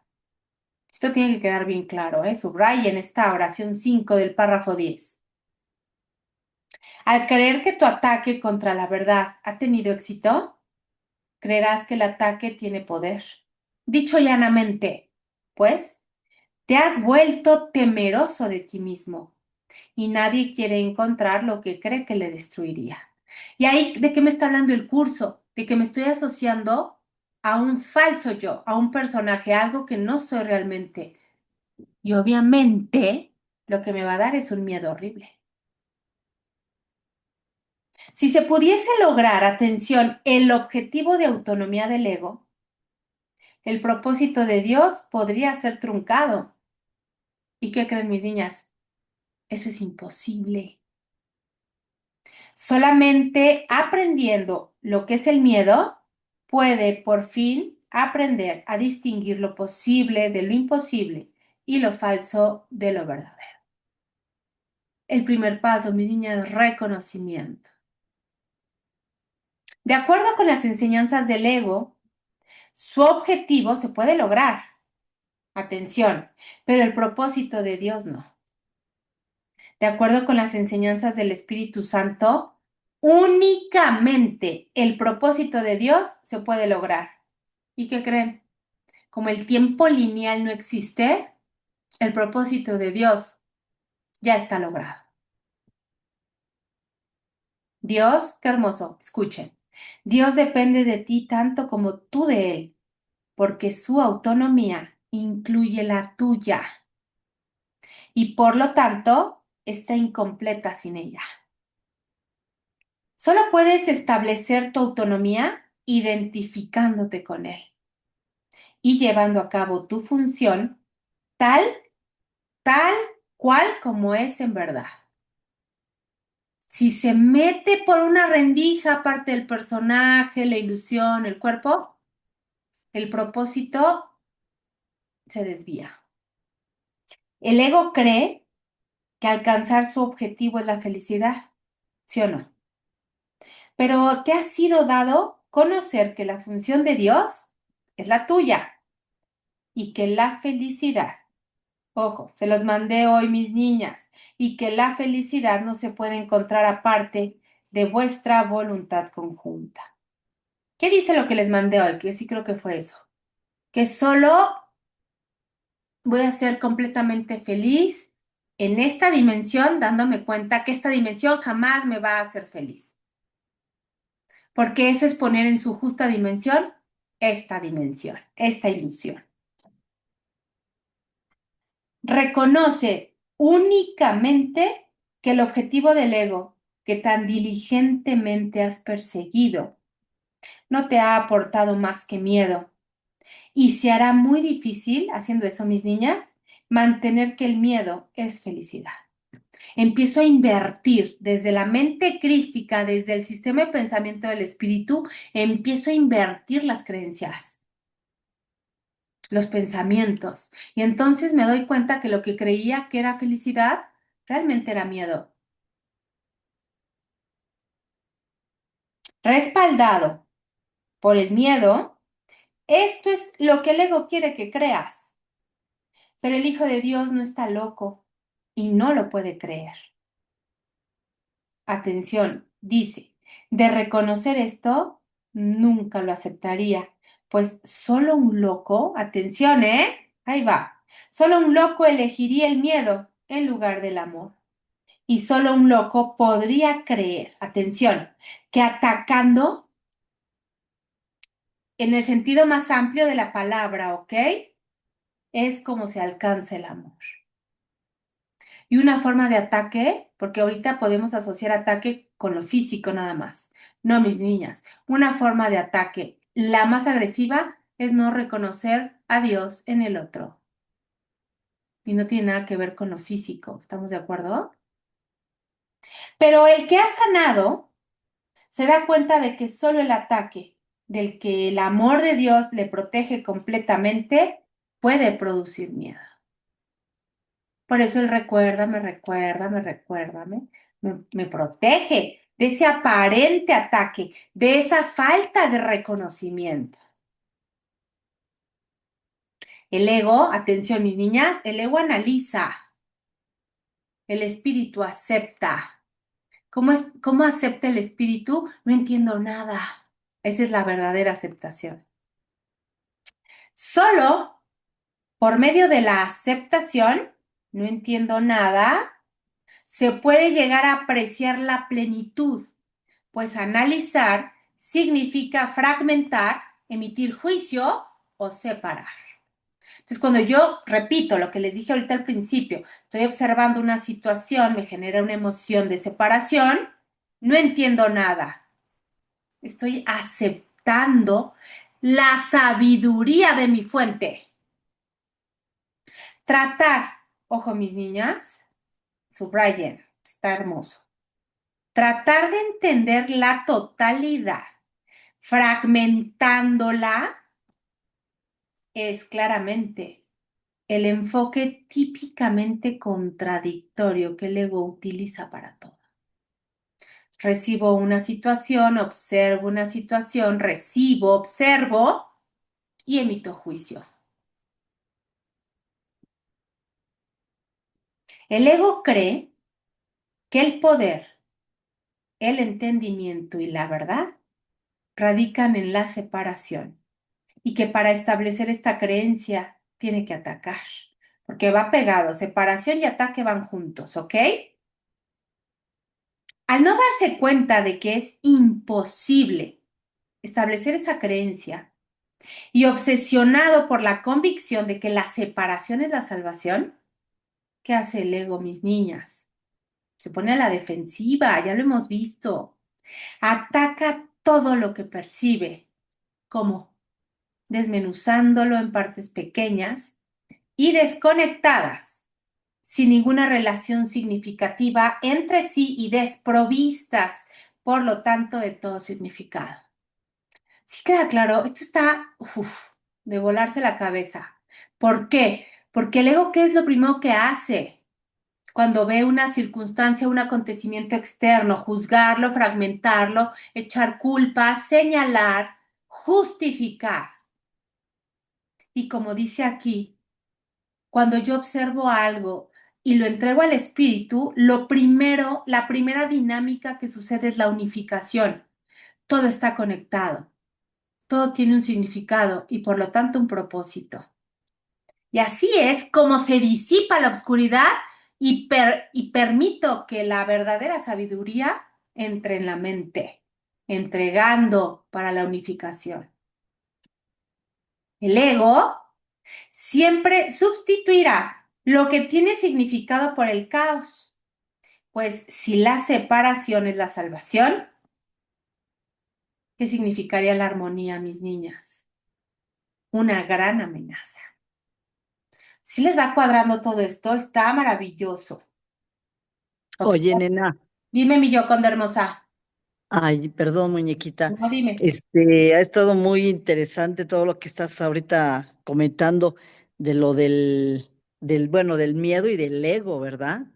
Esto tiene que quedar bien claro, ¿eh? Subrayen esta oración 5 del párrafo 10. Al creer que tu ataque contra la verdad ha tenido éxito, creerás que el ataque tiene poder. Dicho llanamente, pues, te has vuelto temeroso de ti mismo y nadie quiere encontrar lo que cree que le destruiría. Y ahí, ¿de qué me está hablando el curso? De que me estoy asociando a un falso yo, a un personaje, algo que no soy realmente. Y obviamente, lo que me va a dar es un miedo horrible. Si se pudiese lograr, atención, el objetivo de autonomía del ego, el propósito de Dios podría ser truncado. ¿Y qué creen mis niñas? Eso es imposible. Solamente aprendiendo lo que es el miedo, puede por fin aprender a distinguir lo posible de lo imposible y lo falso de lo verdadero. El primer paso, mis niñas, es reconocimiento. De acuerdo con las enseñanzas del ego, su objetivo se puede lograr. Atención, pero el propósito de Dios no. De acuerdo con las enseñanzas del Espíritu Santo, únicamente el propósito de Dios se puede lograr. ¿Y qué creen? Como el tiempo lineal no existe, el propósito de Dios ya está logrado. Dios, qué hermoso, escuchen. Dios depende de ti tanto como tú de Él, porque su autonomía incluye la tuya y por lo tanto está incompleta sin ella. Solo puedes establecer tu autonomía identificándote con él y llevando a cabo tu función tal, tal cual como es en verdad. Si se mete por una rendija, aparte del personaje, la ilusión, el cuerpo, el propósito se desvía. El ego cree que alcanzar su objetivo es la felicidad, ¿sí o no? Pero te ha sido dado conocer que la función de Dios es la tuya y que la felicidad, ojo, se los mandé hoy mis niñas, y que la felicidad no se puede encontrar aparte de vuestra voluntad conjunta. ¿Qué dice lo que les mandé hoy? Que sí creo que fue eso. Que solo voy a ser completamente feliz en esta dimensión, dándome cuenta que esta dimensión jamás me va a hacer feliz. Porque eso es poner en su justa dimensión esta dimensión, esta ilusión. Reconoce únicamente que el objetivo del ego que tan diligentemente has perseguido no te ha aportado más que miedo. Y se hará muy difícil, haciendo eso, mis niñas, mantener que el miedo es felicidad. Empiezo a invertir desde la mente crística, desde el sistema de pensamiento del espíritu, empiezo a invertir las creencias, los pensamientos. Y entonces me doy cuenta que lo que creía que era felicidad realmente era miedo. Respaldado por el miedo, esto es lo que el ego quiere que creas. Pero el Hijo de Dios no está loco y no lo puede creer. Atención, dice, de reconocer esto, nunca lo aceptaría, pues solo un loco, atención, ahí va, solo un loco elegiría el miedo en lugar del amor. Y solo un loco podría creer, atención, que atacando en el sentido más amplio de la palabra, ¿ok? Es como se alcanza el amor. Y una forma de ataque, porque ahorita podemos asociar ataque con lo físico nada más. No, mis niñas, una forma de ataque, la más agresiva, es no reconocer a Dios en el otro. Y no tiene nada que ver con lo físico, ¿estamos de acuerdo? Pero el que ha sanado se da cuenta de que solo el ataque, del que el amor de Dios le protege completamente, puede producir miedo. Por eso él me protege de ese aparente ataque, de esa falta de reconocimiento. El ego, atención mis niñas, el ego analiza, el espíritu acepta. ¿Cómo acepta el espíritu? No entiendo nada. Esa es la verdadera aceptación. Solo por medio de la aceptación, no entiendo nada, se puede llegar a apreciar la plenitud. Pues analizar significa fragmentar, emitir juicio o separar. Entonces, cuando yo repito lo que les dije ahorita al principio, estoy observando una situación, me genera una emoción de separación, no entiendo nada. Estoy aceptando la sabiduría de mi fuente. Tratar, ojo mis niñas, subrayen, está hermoso. Tratar de entender la totalidad fragmentándola es claramente el enfoque típicamente contradictorio que el ego utiliza para todo. Recibo una situación, observo una situación, recibo, observo y emito juicio. El ego cree que el poder, el entendimiento y la verdad radican en la separación y que para establecer esta creencia tiene que atacar, porque va pegado, separación y ataque van juntos, ¿ok? Al no darse cuenta de que es imposible establecer esa creencia y obsesionado por la convicción de que la separación es la salvación, ¿qué hace el ego, mis niñas? Se pone a la defensiva, ya lo hemos visto. Ataca todo lo que percibe, como desmenuzándolo en partes pequeñas y desconectadas, sin ninguna relación significativa entre sí y desprovistas, por lo tanto, de todo significado. Sí queda claro, esto está de volarse la cabeza. ¿Por qué? Porque el ego, ¿qué es lo primero que hace cuando ve una circunstancia, un acontecimiento externo? Juzgarlo, fragmentarlo, echar culpas, señalar, justificar. Y como dice aquí, cuando yo observo algo y lo entrego al espíritu, lo primero, la primera dinámica que sucede es la unificación. Todo está conectado, todo tiene un significado y por lo tanto un propósito. Y así es como se disipa la oscuridad y permito que la verdadera sabiduría entre en la mente, entregando para la unificación. El ego siempre sustituirá lo que tiene significado por el caos, pues si la separación es la salvación, ¿qué significaría la armonía, mis niñas? Una gran amenaza. Si les va cuadrando todo esto, está maravilloso. Oye, Observa. nena, Dime, mi Yoconda hermosa. ay, perdón, muñequita. No, dime. Ha estado muy interesante todo lo que estás ahorita comentando de lo bueno, del miedo y del ego, ¿verdad?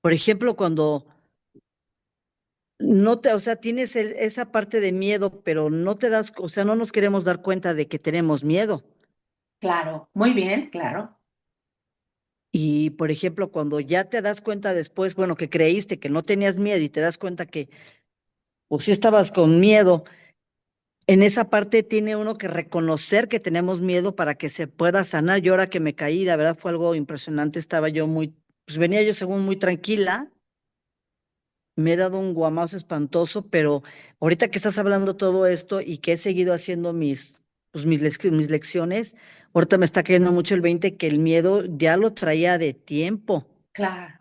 Por ejemplo, cuando no te, o sea, tienes esa parte de miedo, pero no te das, o sea, no nos queremos dar cuenta de que tenemos miedo. Claro, muy bien, claro. Y, por ejemplo, cuando ya te das cuenta después, bueno, que creíste que no tenías miedo y te das cuenta que, pues sí estabas con miedo. En esa parte tiene uno que reconocer que tenemos miedo para que se pueda sanar. Yo ahora que me caí, la verdad fue algo impresionante. Estaba yo pues venía yo según muy tranquila. Me he dado un guamazo espantoso, pero ahorita que estás hablando todo esto y que he seguido haciendo mis lecciones, ahorita me está cayendo mucho el 20 que el miedo ya lo traía de tiempo Claro,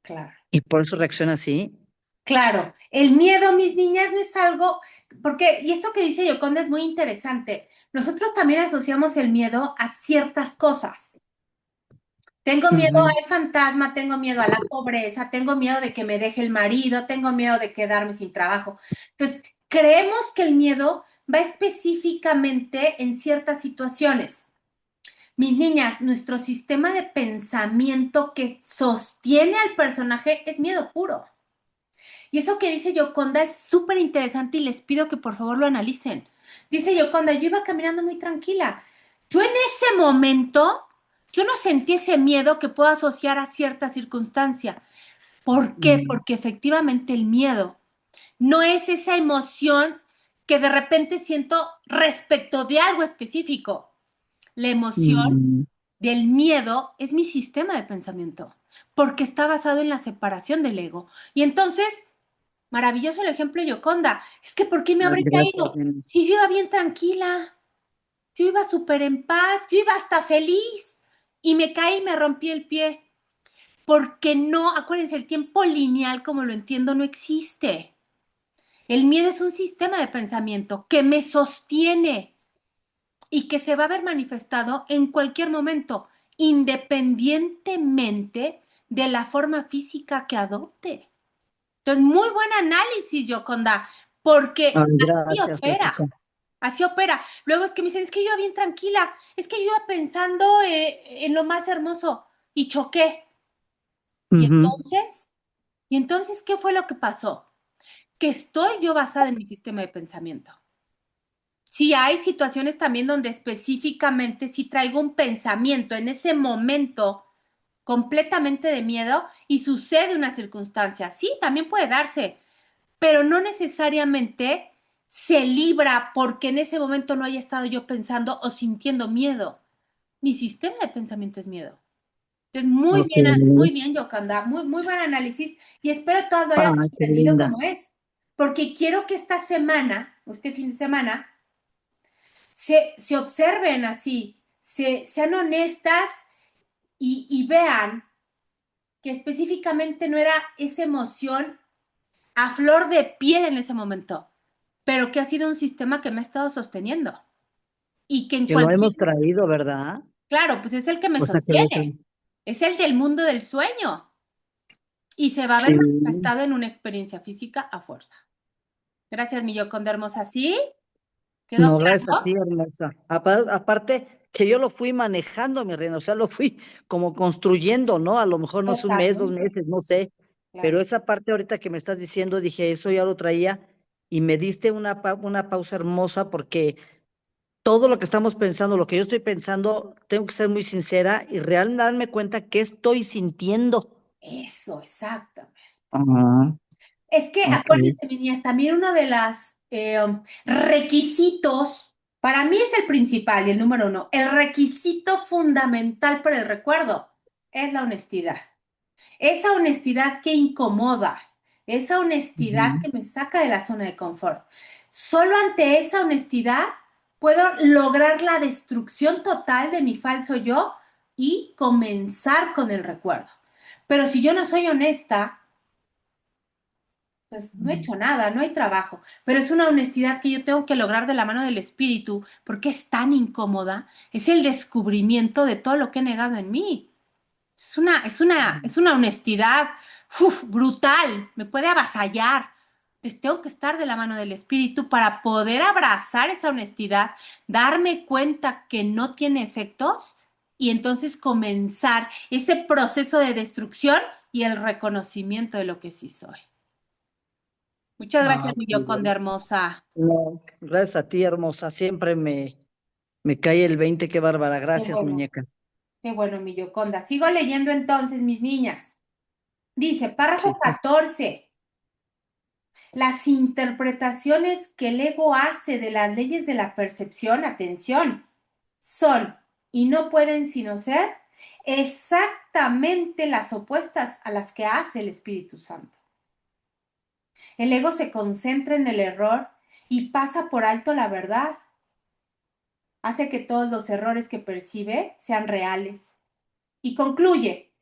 claro. y por eso reacciona así. Claro, el miedo, mis niñas, no es algo, porque, y esto que dice Yoconda es muy interesante. Nosotros también asociamos el miedo a ciertas cosas. Tengo miedo Ujú. al fantasma, tengo miedo a la pobreza, tengo miedo de que me deje el marido, tengo miedo de quedarme sin trabajo. Entonces, creemos que el miedo va específicamente en ciertas situaciones. Mis niñas, nuestro sistema de pensamiento que sostiene al personaje es miedo puro. Y eso que dice Yoconda es súper interesante y les pido que por favor lo analicen. Dice Yoconda, yo iba caminando muy tranquila. Yo en ese momento, yo no sentí ese miedo que puedo asociar a cierta circunstancia. ¿Por qué? Mm, Porque efectivamente el miedo no es esa emoción que de repente siento respecto de algo específico. La emoción mm, del miedo es mi sistema de pensamiento, porque está basado en la separación del ego. Y entonces maravilloso el ejemplo de Yoconda. Es que ¿por qué me ay, habré gracias, caído? nena. Si yo iba bien tranquila, yo iba súper en paz, yo iba hasta feliz y me caí y me rompí el pie. Porque no, acuérdense, el tiempo lineal como lo entiendo no existe. El miedo es un sistema de pensamiento que me sostiene y que se va a ver manifestado en cualquier momento, independientemente de la forma física que adopte. Entonces, muy buen análisis, Yoconda, porque Ay, así gracias, opera, Lupita. así opera. Luego es que me dicen, es que yo iba bien tranquila, es que yo iba pensando en lo más hermoso y choqué. Y Ujú. entonces, y entonces, ¿qué fue lo que pasó? Que estoy yo basada en mi sistema de pensamiento. Sí hay situaciones también donde específicamente sí traigo un pensamiento en ese momento completamente de miedo y sucede una circunstancia. Sí, también puede darse, pero no necesariamente se libra porque en ese momento no haya estado yo pensando o sintiendo miedo. Mi sistema de pensamiento es miedo. Entonces, Ok. muy bien, Yocanda, muy buen análisis y espero todo lo hayan Ay, qué entendido linda. como es, porque quiero que esta semana, o este fin de semana, se observen así, sean honestas y vean que específicamente no era esa emoción a flor de piel en ese momento, pero que ha sido un sistema que me ha estado sosteniendo y que en Que lo cualquier, hemos traído, ¿verdad? claro, pues es el que me O sea, que lo sostiene, es el del mundo del sueño y se va a ver sí. manifestado en una experiencia física a fuerza. Gracias, mi Yoconda hermosa. ¿Sí? ¿Quedó No, gracias a ti, claro? hermosa. Aparte que yo lo fui manejando, mi reina, o sea, lo fui como construyendo, ¿no? A lo mejor no es un mes, dos Totalmente, meses, no sé, claro. pero esa parte ahorita que me estás diciendo, dije, eso ya lo traía y me diste una pausa hermosa porque todo lo que estamos pensando, lo que yo estoy pensando, tengo que ser muy sincera y real darme cuenta qué estoy sintiendo. Eso, exacto. Ajá, Es que ok. acuérdense, mis niñas, también uno de los requisitos, para mí es el principal y el número uno, el requisito fundamental para el recuerdo es la honestidad. Esa honestidad que incomoda, esa honestidad Ujú. que me saca de la zona de confort. Solo ante esa honestidad puedo lograr la destrucción total de mi falso yo y comenzar con el recuerdo. Pero si yo no soy honesta, pues no he hecho nada, no hay trabajo, pero es una honestidad que yo tengo que lograr de la mano del espíritu porque es tan incómoda, es el descubrimiento de todo lo que he negado en mí. Es una honestidad brutal, me puede avasallar. Pues tengo que estar de la mano del espíritu para poder abrazar esa honestidad, darme cuenta que no tiene efectos y entonces comenzar ese proceso de destrucción y el reconocimiento de lo que sí soy. Muchas Ah, gracias, mi ok. Yoconda hermosa. No, gracias a ti, hermosa. Siempre me cae el 20, qué bárbara. Gracias, muñeca. Qué bueno, mi Yoconda. Sigo leyendo entonces, mis niñas. Dice, Sí, párrafo sí. 14. Las interpretaciones que el ego hace de las leyes de la percepción, atención, son y no pueden sino ser exactamente las opuestas a las que hace el Espíritu Santo. El ego se concentra en el error y pasa por alto la verdad. Hace que todos los errores que percibe sean reales. Y concluye,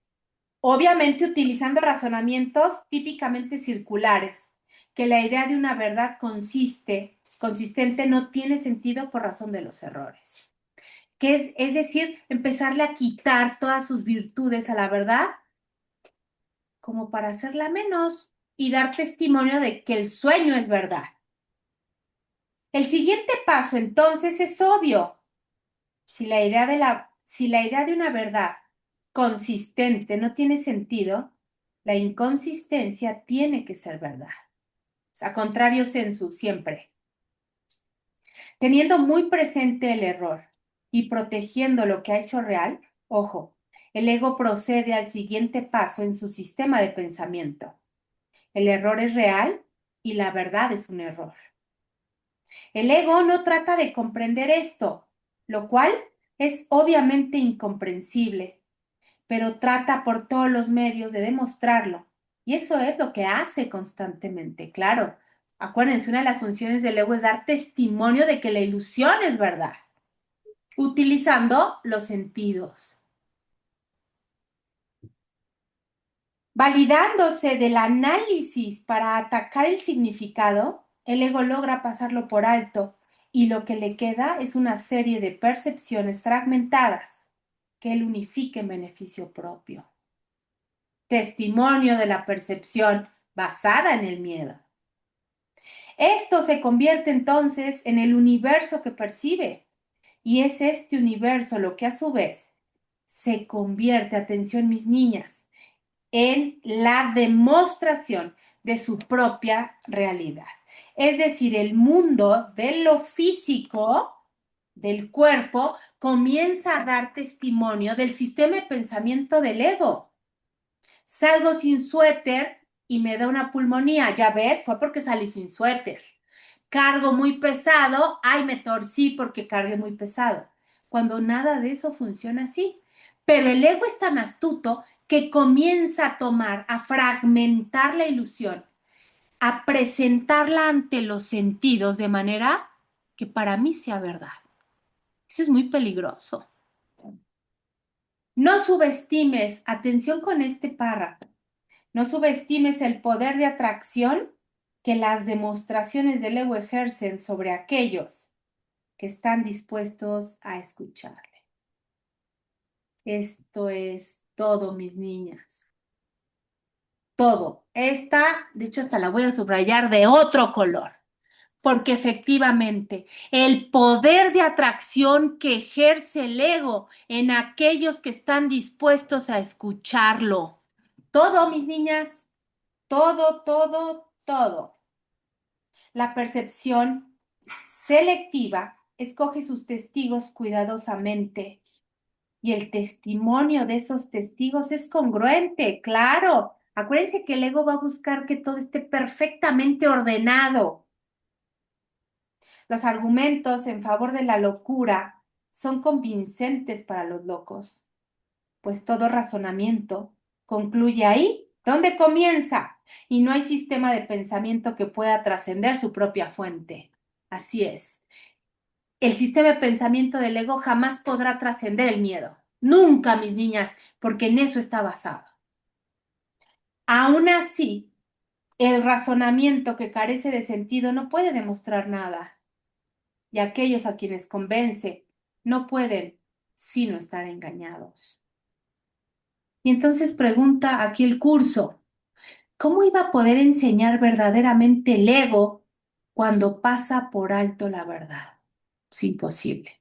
obviamente utilizando razonamientos típicamente circulares, que la idea de una verdad consistente no tiene sentido por razón de los errores. Es decir, empezarle a quitar todas sus virtudes a la verdad como para hacerla menos y dar testimonio de que el sueño es verdad. El siguiente paso entonces es obvio. Si la idea de una verdad consistente no tiene sentido, la inconsistencia tiene que ser verdad. O sea, contrario sensu, siempre. Teniendo muy presente el error y protegiendo lo que ha hecho real, ojo, el ego procede al siguiente paso en su sistema de pensamiento. El error es real y la verdad es un error. El ego no trata de comprender esto, lo cual es obviamente incomprensible, pero trata por todos los medios de demostrarlo. Y eso es lo que hace constantemente, claro. Acuérdense, una de las funciones del ego es dar testimonio de que la ilusión es verdad, utilizando los sentidos. Validándose del análisis para atacar el significado, el ego logra pasarlo por alto y lo que le queda es una serie de percepciones fragmentadas que él unifica en beneficio propio. Testimonio de la percepción basada en el miedo. Esto se convierte entonces en el universo que percibe y es este universo lo que a su vez se convierte, atención mis niñas, en la demostración de su propia realidad. Es decir, el mundo de lo físico, del cuerpo, comienza a dar testimonio del sistema de pensamiento del ego. Salgo sin suéter y me da una pulmonía. Ya ves, fue porque salí sin suéter. Cargo muy pesado, ay, me torcí porque cargué muy pesado. Cuando nada de eso funciona así. Pero el ego es tan astuto que comienza a tomar, a fragmentar la ilusión, a presentarla ante los sentidos de manera que para mí sea verdad. Eso es muy peligroso. No subestimes, atención con este párrafo, no subestimes el poder de atracción que las demostraciones del ego ejercen sobre aquellos que están dispuestos a escucharle. Esto es todo, mis niñas. Todo. Esta, de hecho, hasta la voy a subrayar de otro color, porque efectivamente el poder de atracción que ejerce el ego en aquellos que están dispuestos a escucharlo. Todo, mis niñas, todo, todo, todo. La percepción selectiva escoge sus testigos cuidadosamente y el testimonio de esos testigos es congruente, claro. Acuérdense que el ego va a buscar que todo esté perfectamente ordenado. Los argumentos en favor de la locura son convincentes para los locos, pues todo razonamiento concluye ahí, donde comienza, y no hay sistema de pensamiento que pueda trascender su propia fuente. Así es. El sistema de pensamiento del ego jamás podrá trascender el miedo. Nunca, mis niñas, porque en eso está basado. Aún así, el razonamiento que carece de sentido no puede demostrar nada. Y aquellos a quienes convence no pueden sino estar engañados. Y entonces pregunta aquí el curso, ¿cómo iba a poder enseñar verdaderamente el ego cuando pasa por alto la verdad? Es imposible.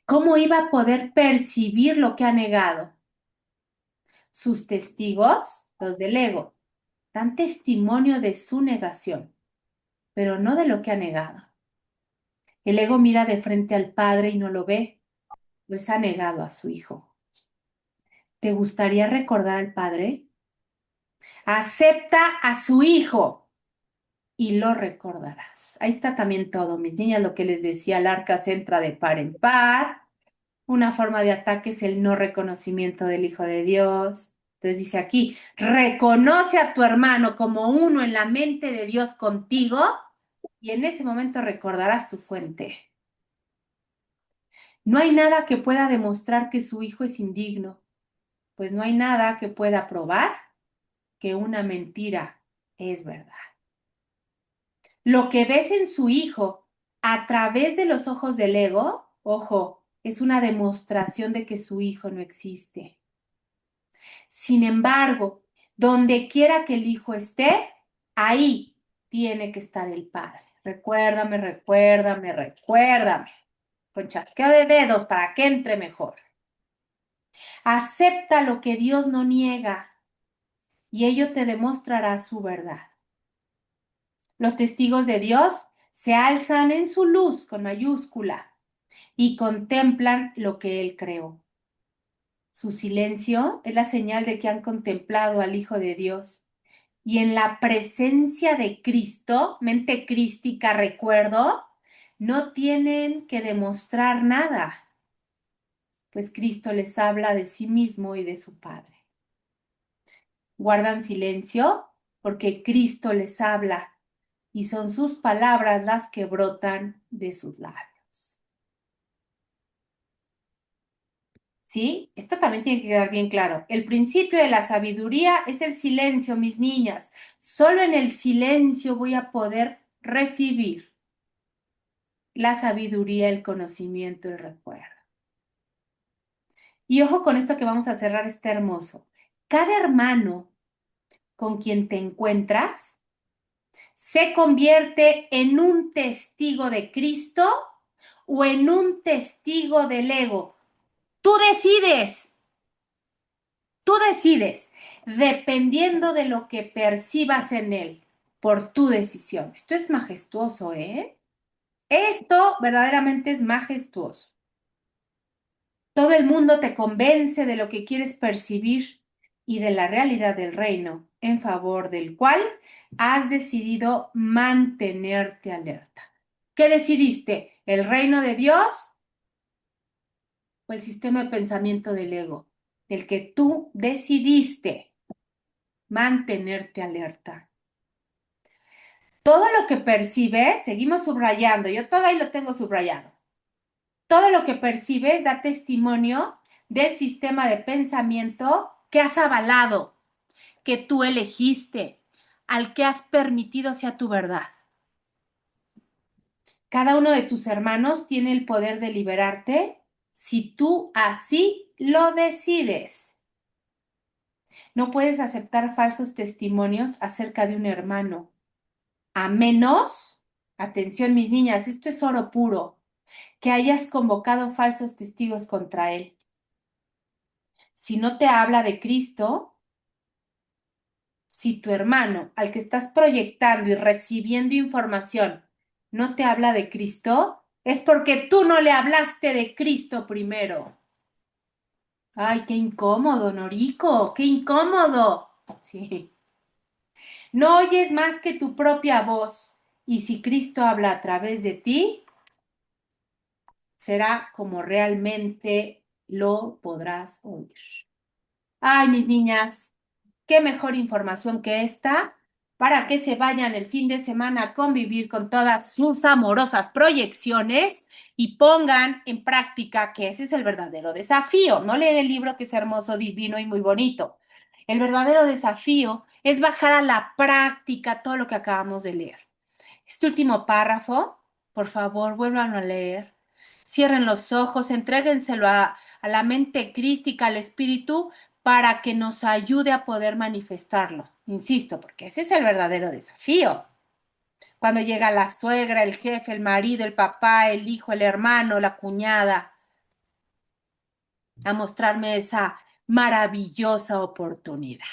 ¿Cómo iba a poder percibir lo que ha negado? Sus testigos, los del ego, dan testimonio de su negación, pero no de lo que ha negado. El ego mira de frente al Padre y no lo ve, pues ha negado a su Hijo. ¿Te gustaría recordar al Padre? Acepta a su Hijo y lo recordarás. Ahí está también todo, mis niñas, lo que les decía, el arca se entra de par en par. Una forma de ataque es el no reconocimiento del Hijo de Dios. Entonces dice aquí, reconoce a tu hermano como uno en la mente de Dios contigo y en ese momento recordarás tu fuente. No hay nada que pueda demostrar que su hijo es indigno, pues no hay nada que pueda probar que una mentira es verdad. Lo que ves en su hijo a través de los ojos del ego, ojo, es una demostración de que su hijo no existe. Sin embargo, donde quiera que el hijo esté, ahí tiene que estar el padre. Recuérdame, recuérdame, recuérdame. Con chasqueo de dedos para que entre mejor. Acepta lo que Dios no niega y ello te demostrará su verdad. Los testigos de Dios se alzan en su luz con mayúscula y contemplan lo que Él creó. Su silencio es la señal de que han contemplado al Hijo de Dios. Y en la presencia de Cristo, mente crística, recuerdo, no tienen que demostrar nada, pues Cristo les habla de sí mismo y de su Padre. Guardan silencio porque Cristo les habla y son sus palabras las que brotan de sus labios. ¿Sí? Esto también tiene que quedar bien claro. El principio de la sabiduría es el silencio, mis niñas. Solo en el silencio voy a poder recibir la sabiduría, el conocimiento, el recuerdo. Y ojo con esto que vamos a cerrar, está hermoso. Cada hermano con quien te encuentras se convierte en un testigo de Cristo o en un testigo del ego. Tú decides, dependiendo de lo que percibas en él, por tu decisión. Esto es majestuoso, ¿eh? Esto verdaderamente es majestuoso. Todo el mundo te convence de lo que quieres percibir y de la realidad del reino, en favor del cual has decidido mantenerte alerta. ¿Qué decidiste? ¿El reino de Dios o el sistema de pensamiento del ego? Del que tú decidiste mantenerte alerta. Todo lo que percibes, seguimos subrayando, yo todo ahí lo tengo subrayado. Todo lo que percibes da testimonio del sistema de pensamiento que has avalado, que tú elegiste. al que has permitido sea tu verdad. Cada uno de tus hermanos tiene el poder de liberarte si tú así lo decides. No puedes aceptar falsos testimonios acerca de un hermano, a menos, atención mis niñas, esto es oro puro, que hayas convocado falsos testigos contra él. Si no te habla de Cristo, si tu hermano al que estás proyectando y recibiendo información no te habla de Cristo, es porque tú no le hablaste de Cristo primero. Ay, qué incómodo, Noriko, qué incómodo. Sí. No oyes más que tu propia voz, y si Cristo habla a través de ti, será como realmente lo podrás oír. Ay, mis niñas, qué mejor información que esta para que se vayan el fin de semana a convivir con todas sus amorosas proyecciones y pongan en práctica que ese es el verdadero desafío. No leer el libro que es hermoso, divino y muy bonito. El verdadero desafío es bajar a la práctica todo lo que acabamos de leer. Este último párrafo, por favor, vuelvan a leer. Cierren los ojos, entréguenselo a la mente crística, al espíritu, para que nos ayude a poder manifestarlo. Insisto, porque ese es el verdadero desafío. Cuando llega la suegra, el jefe, el marido, el papá, el hijo, el hermano, la cuñada, a mostrarme esa maravillosa oportunidad.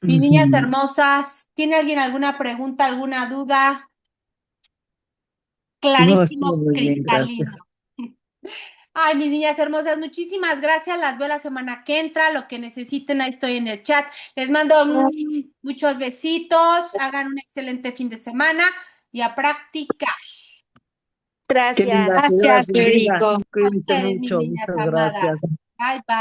Mis niñas Ujú. hermosas, ¿tiene alguien alguna pregunta, alguna duda? No, estuvo Clarísimo, muy bien, cristalino. gracias. Ay, mis niñas hermosas, muchísimas gracias. Las veo la semana que entra. Lo que necesiten, ahí estoy en el chat. Les mando muchos besitos. Hagan un excelente fin de semana y a practicar. Qué linda, Gracias. que Dios las Gracias, bendiga. Federico. A Cuídense ustedes, mis mucho, niñas muchas amadas. gracias. Bye, bye.